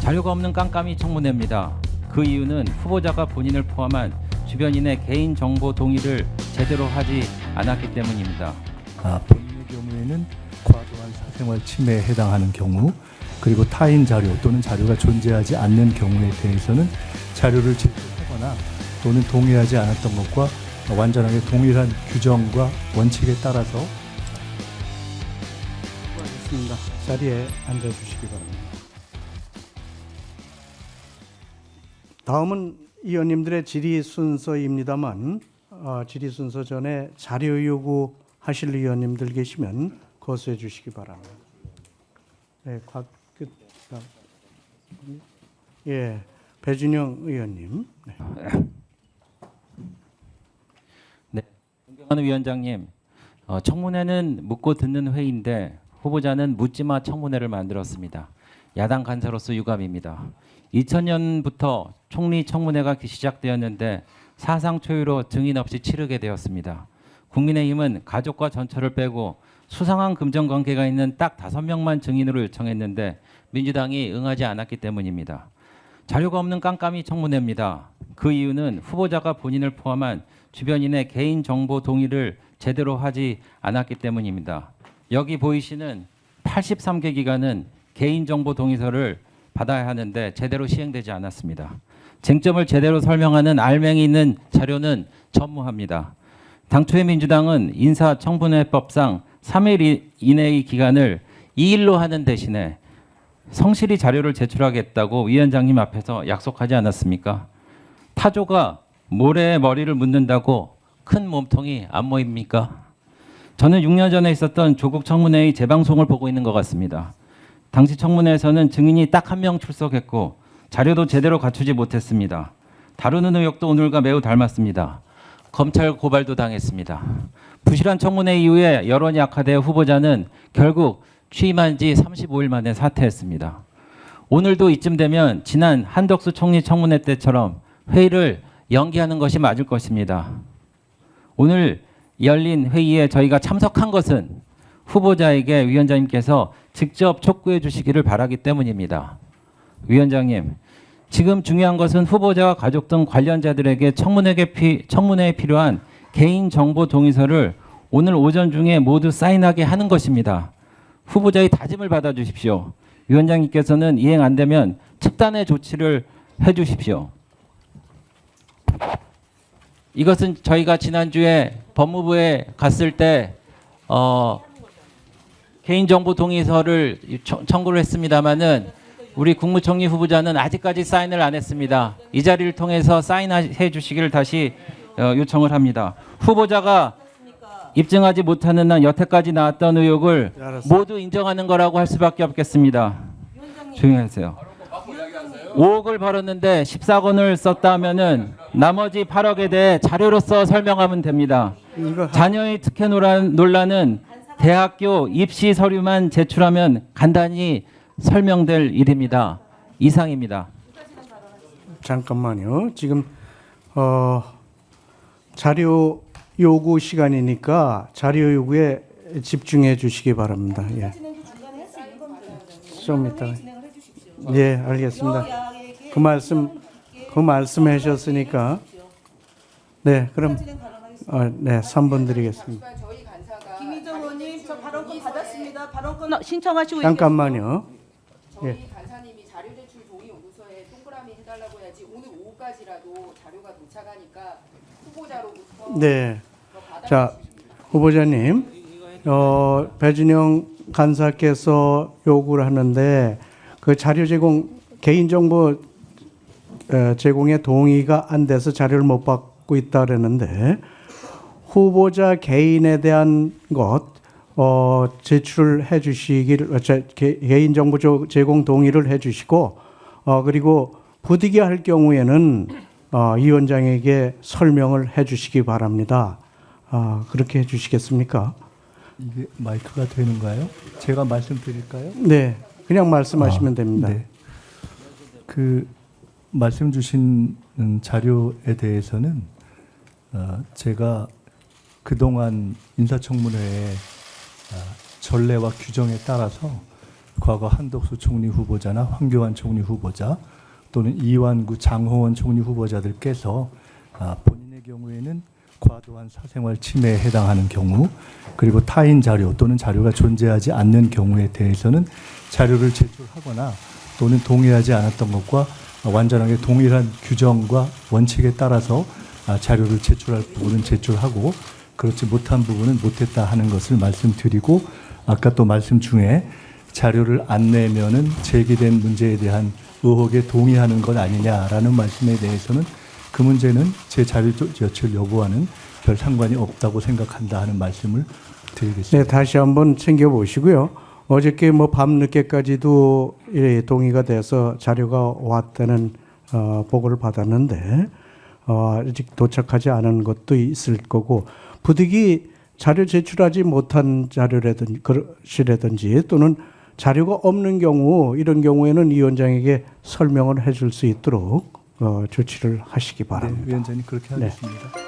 자료가 없는 깜깜이 청문회입니다. 그 이유는 후보자가 본인을 포함한 주변인의 개인정보 동의를 제대로 하지 않았기 때문입니다. 본인의 경우에는 과도한 사생활 침해에 해당하는 경우, 그리고 타인 자료 또는 자료가 존재하지 않는 경우에 대해서는 자료를 제출하거나 또는 동의하지 않았던 것과 완전하게 동일한 규정과 원칙에 따라서 수고하셨습니다. 자리에 앉아주시기 바랍니다. 다음은 의원님들의 질의 순서입니다만 질의 순서 전에 자료 요구하실 의원님들 계시면 거수해 주시기 바랍니다. 네, 예, 배준영 의원님. 네, 존경하는 위원장님, 청문회는 묻고 듣는 회의인데 후보자는 묻지마 청문회를 만들었습니다. 야당 간사로서 유감입니다. 2000년부터 총리 청문회가 시작되었는데 사상 초유로 증인 없이 치르게 되었습니다. 국민의힘은 가족과 전처를 빼고 수상한 금전관계가 있는 딱 5명만 증인으로 요청했는데 민주당이 응하지 않았기 때문입니다. 자료가 없는 깜깜이 청문회입니다. 그 이유는 후보자가 본인을 포함한 주변인의 개인정보 동의를 제대로 하지 않았기 때문입니다. 여기 보이시는 83개 기관은 개인정보 동의서를 받아야 하는데 제대로 시행되지 않았습니다. 쟁점을 제대로 설명하는 알맹이 있는 자료는 전무합니다. 당초에 민주당은 인사청문회법상 3일 이내의 기간을 2일로 하는 대신에 성실히 자료를 제출하겠다고 위원장님 앞에서 약속하지 않았습니까? 타조가 모래에 머리를 묻는다고 큰 몸통이 안 모입니까? 저는 6년 전에 있었던 조국 청문회의 재방송을 보고 있는 것 같습니다. 당시 청문회에서는 증인이 딱 1명 출석했고 자료도 제대로 갖추지 못했습니다. 다루는 의혹도 오늘과 매우 닮았습니다. 검찰 고발도 당했습니다. 부실한 청문회 이후에 여론이 악화돼 후보자는 결국 취임한 지 35일 만에 사퇴했습니다. 오늘도 이쯤 되면 지난 한덕수 총리 청문회 때처럼 회의를 연기하는 것이 맞을 것입니다. 오늘 열린 회의에 저희가 참석한 것은 후보자에게 위원장님께서 직접 촉구해 주시기를 바라기 때문입니다. 위원장님, 지금 중요한 것은 후보자와 가족 등 관련자들에게 청문회에 필요한 개인정보 동의서를 오늘 오전 중에 모두 사인하게 하는 것입니다. 후보자의 다짐을 받아주십시오. 위원장님께서는 이행 안 되면 특단의 조치를 해주십시오. 이것은 저희가 지난주에 법무부에 갔을 때 개인정보 동의서를 청구를 했습니다마는 우리 국무총리 후보자는 아직까지 사인을 안 했습니다. 이 자리를 통해서 사인해 주시기를 다시 요청을 합니다. 후보자가 입증하지 못하는 한 여태까지 나왔던 의혹을 모두 인정하는 거라고 할 수밖에 없겠습니다. 조용히 하세요. 5억을 벌었는데 14건을 썼다 하면은 나머지 8억에 대해 자료로서 설명하면 됩니다. 자녀의 특혜 논란은 대학교 입시 서류만 제출하면 간단히 설명될 일입니다. 이상입니다. 잠깐만요. 지금 자료 요구 시간이니까 자료 요구에 집중해 주시기 바랍니다. 예. 좀 이따. 예, 알겠습니다. 그 말씀 하셨으니까. 네, 그럼 네, 3번 드리겠습니다. 김희정 의원님, 저 발언권 받았습니다. 발언권 신청하시고 잠깐만요. 저희 예. 간사님이 자료 제출 동의 요구서에 동그라미 해달라고 해야지 오늘 오후까지라도 자료가 도착하니까 후보자로부터 네. 자, 후보자님, 배준영 간사께서 요구를 하는데 그 자료 제공, 개인정보 제공에 동의가 안 돼서 자료를 못 받고 있다 그러는데 후보자 개인에 대한 것 제출해 주시기를 개인정보 제공 동의를 해 주시고 그리고 부득이 할 경우에는 위원장에게 설명을 해 주시기 바랍니다. 그렇게 해 주시겠습니까? 이게 마이크가 되는가요? 제가 말씀드릴까요? 네, 그냥 말씀하시면 됩니다. 네. 그 말씀 주신 자료에 대해서는 제가 그동안 인사청문회의 전례와 규정에 따라서 과거 한덕수 총리 후보자나 황교안 총리 후보자 또는 이완구, 장홍원 총리 후보자들께서 본인의 경우에는 과도한 사생활 침해에 해당하는 경우 그리고 타인 자료 또는 자료가 존재하지 않는 경우에 대해서는 자료를 제출하거나 또는 동의하지 않았던 것과 완전하게 동일한 규정과 원칙에 따라서 자료를 제출할 부분은 제출하고 그렇지 못한 부분은 못했다 하는 것을 말씀드리고 아까 또 말씀 중에 자료를 안 내면은 제기된 문제에 대한 의혹에 동의하는 것 아니냐라는 말씀에 대해서는 그 문제는 제 자료 제출 여부와는 별 상관이 없다고 생각한다 하는 말씀을 드리겠습니다. 네, 다시 한번 챙겨 보시고요. 어저께 뭐 밤늦게까지도 동의가 돼서 자료가 왔다는 보고를 받았는데 아직 도착하지 않은 것도 있을 거고 부득이 자료 제출하지 못한 자료라든지 것이라든지 또는 자료가 없는 경우 이런 경우에는 위원장에게 설명을 해줄 수 있도록 조치를 하시기 바랍니다. 네, 위원장님 그렇게 하겠습니다.